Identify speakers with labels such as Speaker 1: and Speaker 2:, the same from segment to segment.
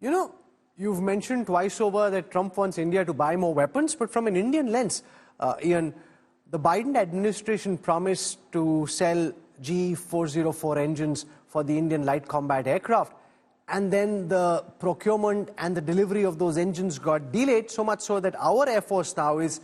Speaker 1: You know, you've mentioned twice over that Trump wants India to buy more weapons, but from an Indian lens, Ian, the Biden administration promised to sell G404 engines for the Indian light combat aircraft. And then the procurement and the delivery of those engines got delayed, so much so that our Air Force now is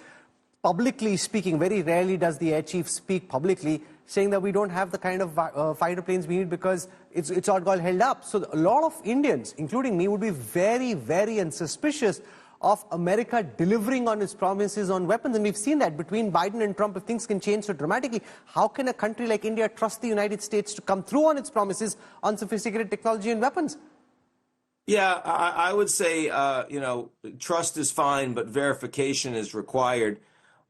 Speaker 1: publicly speaking, very rarely does the Air Chief speak publicly, saying that we don't have the kind of fighter planes we need because it's all got held up. So a lot of Indians, including me, would be very, very unsuspicious of America delivering on its promises on weapons. And we've seen that between Biden and Trump, if things can change so dramatically, how can a country like India trust the United States to come through on its promises on sophisticated technology and weapons?
Speaker 2: Yeah, I would say, trust is fine, but verification is required.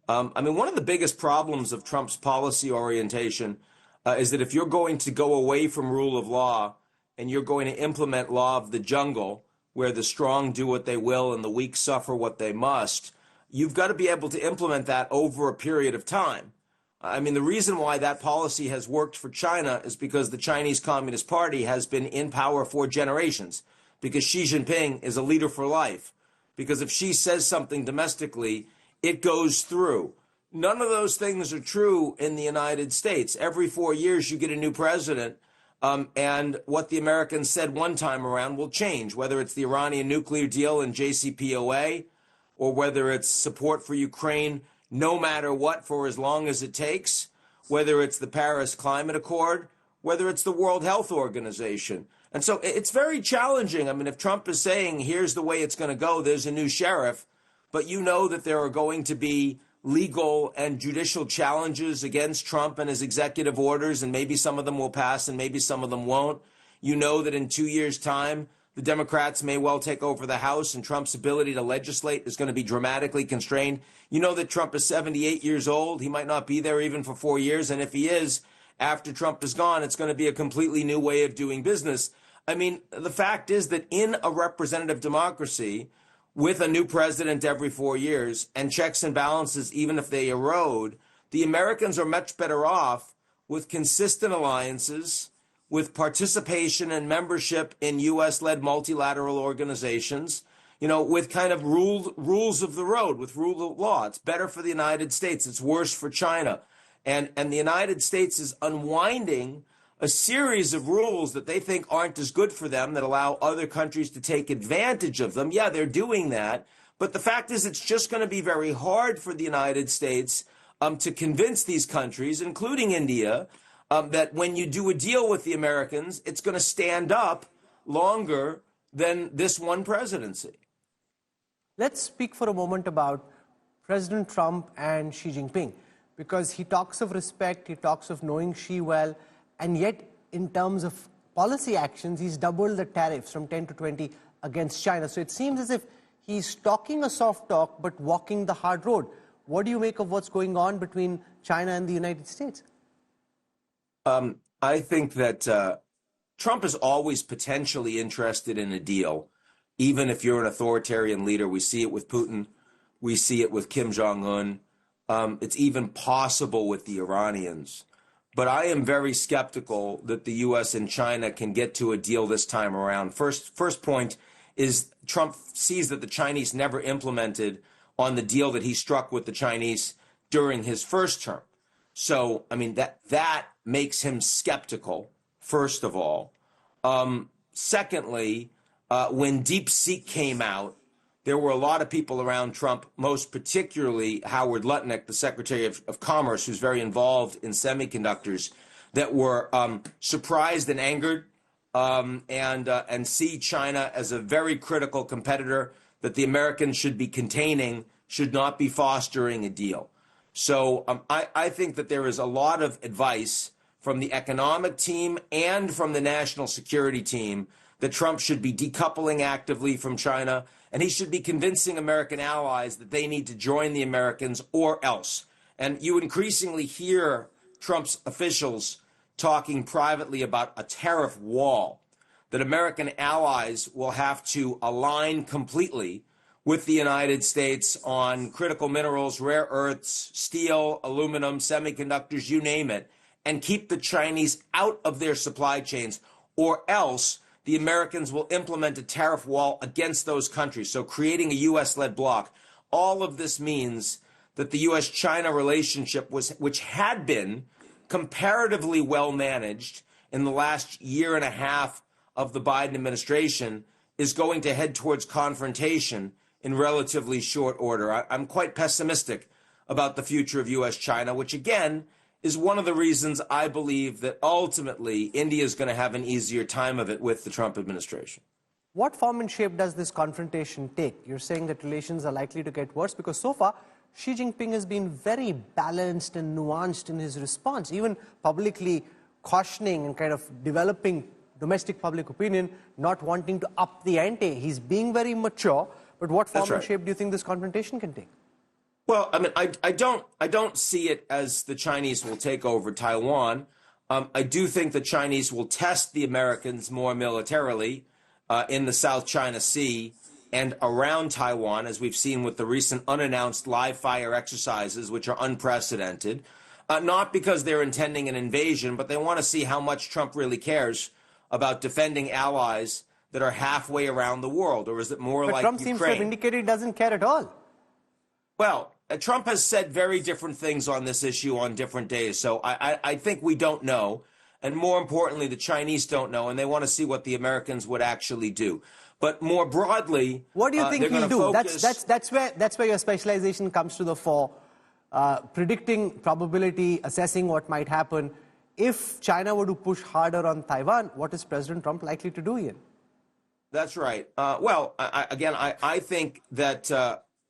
Speaker 2: One of the biggest problems of Trump's policy orientation is that if you're going to go away from rule of law and you're going to implement law of the jungle, where the strong do what they will and the weak suffer what they must, you've got to be able to implement that over a period of time. The reason why that policy has worked for China is because the Chinese Communist Party has been in power for generations, because Xi Jinping is a leader for life, because if Xi says something domestically, it goes through. None of those things are true in the United States. Every 4 years, you get a new president, and what the Americans said one time around will change, whether it's the Iranian nuclear deal and JCPOA, or whether it's support for Ukraine, no matter what, for as long as it takes, whether it's the Paris Climate Accord, whether it's the World Health Organization. And so it's very challenging. If Trump is saying, here's the way it's going to go, there's a new sheriff, but you know that there are going to be legal and judicial challenges against Trump and his executive orders, and maybe some of them will pass and maybe some of them won't. You know that in 2 years' time, the Democrats may well take over the House and Trump's ability to legislate is going to be dramatically constrained. You know that Trump is 78 years old. He might not be there even for 4 years. And if he is, after Trump is gone, it's going to be a completely new way of doing business. The fact is that in a representative democracy, with a new president every 4 years and checks and balances, even if they erode, the Americans are much better off with consistent alliances, with participation and membership in U.S.-led multilateral organizations, with kind of rules of the road, with rule of law. It's better for the United States. It's worse for China. And the United States is unwinding a series of rules that they think aren't as good for them, that allow other countries to take advantage of them. Yeah, they're doing that. But the fact is, it's just going to be very hard for the United States to convince these countries, including India, that when you do a deal with the Americans, it's going to stand up longer than this one presidency.
Speaker 1: Let's speak for a moment about President Trump and Xi Jinping, because he talks of respect, he talks of knowing Xi well, and yet in terms of policy actions, he's doubled the tariffs from 10 to 20 against China. So it seems as if he's talking a soft talk, but walking the hard road. What do you make of what's going on between China and the United States?
Speaker 2: I think that Trump is always potentially interested in a deal, even if you're an authoritarian leader. We see it with Putin. We see it with Kim Jong-un. It's even possible with the Iranians. But I am very skeptical that the U.S. and China can get to a deal this time around. First point is Trump sees that the Chinese never implemented on the deal that he struck with the Chinese during his first term. So, that makes him skeptical, first of all. Secondly, when DeepSeek came out, there were a lot of people around Trump, most particularly Howard Lutnick, the Secretary of Commerce, who's very involved in semiconductors, that were surprised and angered and see China as a very critical competitor that the Americans should be containing, should not be fostering a deal. So I think that there is a lot of advice from the economic team and from the national security team that Trump should be decoupling actively from China, and he should be convincing American allies that they need to join the Americans or else. And you increasingly hear Trump's officials talking privately about a tariff wall, that American allies will have to align completely with the United States on critical minerals, rare earths, steel, aluminum, semiconductors, you name it, and keep the Chinese out of their supply chains, or else the the Americans will implement a tariff wall against those countries, so creating a U.S.-led bloc. All of this means that the U.S.-China relationship, which had been comparatively well managed in the last year and a half of the Biden administration, is going to head towards confrontation in relatively short order. I'm quite pessimistic about the future of U.S.-China, which again is one of the reasons I believe that ultimately India is going to have an easier time of it with the Trump administration.
Speaker 1: What form and shape does this confrontation take? You're saying that relations are likely to get worse because so far Xi Jinping has been very balanced and nuanced in his response, even publicly cautioning and kind of developing domestic public opinion, not wanting to up the ante. He's being very mature, but what form and shape do you think this confrontation can take?
Speaker 2: Well, I mean, I don't see it as the Chinese will take over Taiwan. I do think the Chinese will test the Americans more militarily in the South China Sea and around Taiwan, as we've seen with the recent unannounced live fire exercises, which are unprecedented. Not because they're intending an invasion, but they want to see how much Trump really cares about defending allies that are halfway around the world, or is it more like
Speaker 1: Trump
Speaker 2: Ukraine?
Speaker 1: Seems to have indicated he doesn't care at all.
Speaker 2: Well, Trump has said very different things on this issue on different days, so I think we don't know. And more importantly, the Chinese don't know, and they want to see what the Americans would actually do. But more broadly,
Speaker 1: what do you think he'll do?
Speaker 2: Focus...
Speaker 1: That's where your specialization comes to the fore. Predicting probability, assessing what might happen. If China were to push harder on Taiwan, what is President Trump likely to do, Ian?
Speaker 2: That's right. I think that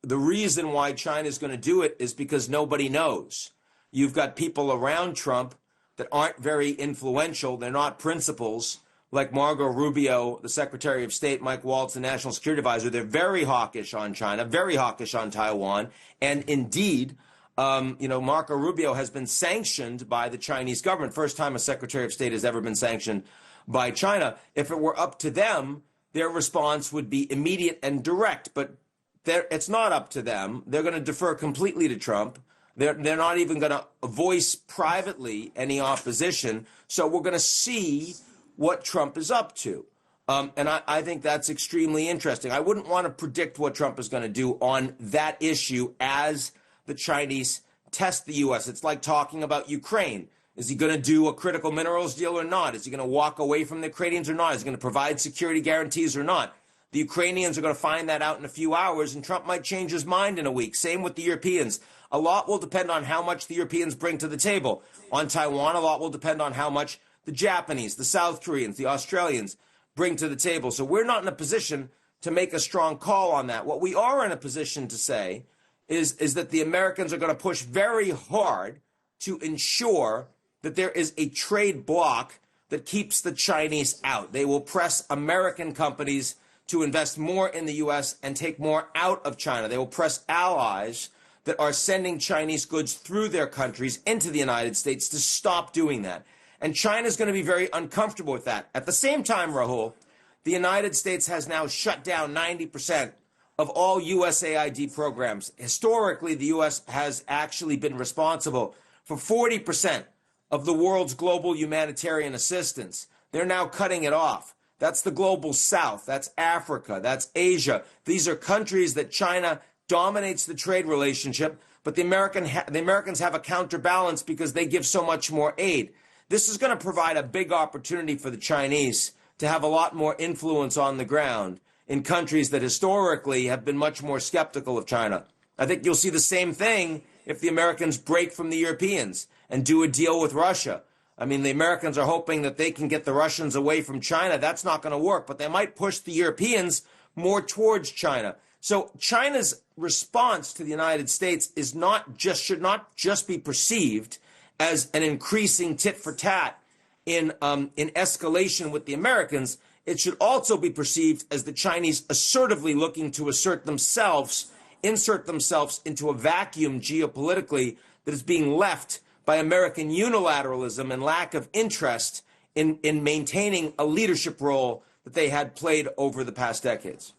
Speaker 2: the reason why China is going to do it is because nobody knows. You've got people around Trump that aren't very influential. They're not principals, like Marco Rubio, the Secretary of State, Mike Waltz, the National Security Advisor. They're very hawkish on China, very hawkish on Taiwan. And indeed, Marco Rubio has been sanctioned by the Chinese government. First time a Secretary of State has ever been sanctioned by China. If it were up to them, their response would be immediate and direct. But it's not up to them. They're going to defer completely to Trump. They're not even going to voice privately any opposition. So we're going to see what Trump is up to. And I think that's extremely interesting. I wouldn't want to predict what Trump is going to do on that issue as the Chinese test the U.S. It's like talking about Ukraine. Is he going to do a critical minerals deal or not? Is he going to walk away from the Ukrainians or not? Is he going to provide security guarantees or not? The Ukrainians are going to find that out in a few hours, and Trump might change his mind in a week. Same with the Europeans. A lot will depend on how much the Europeans bring to the table. On Taiwan, a lot will depend on how much the Japanese, the South Koreans, the Australians bring to the table. So we're not in a position to make a strong call on that. What we are in a position to say is that the Americans are going to push very hard to ensure that there is a trade bloc that keeps the Chinese out. They will press American companies to invest more in the U.S. and take more out of China. They will press allies that are sending Chinese goods through their countries into the United States to stop doing that. And China is going to be very uncomfortable with that. At the same time, Rahul, the United States has now shut down 90% of all USAID programs. Historically, the U.S. has actually been responsible for 40% of the world's global humanitarian assistance. They're now cutting it off. That's the global south. That's Africa. That's Asia. These are countries that China dominates the trade relationship, but the Americans have a counterbalance because they give so much more aid. This is going to provide a big opportunity for the Chinese to have a lot more influence on the ground in countries that historically have been much more skeptical of China. I think you'll see the same thing if the Americans break from the Europeans and do a deal with Russia. I mean, the Americans are hoping that they can get the Russians away from China. That's not going to work, but they might push the Europeans more towards China. So China's response to the United States should not just be perceived as an increasing tit for tat in escalation with the Americans. It should also be perceived as the Chinese assertively looking to insert themselves into a vacuum geopolitically that is being left by American unilateralism and lack of interest in maintaining a leadership role that they had played over the past decades.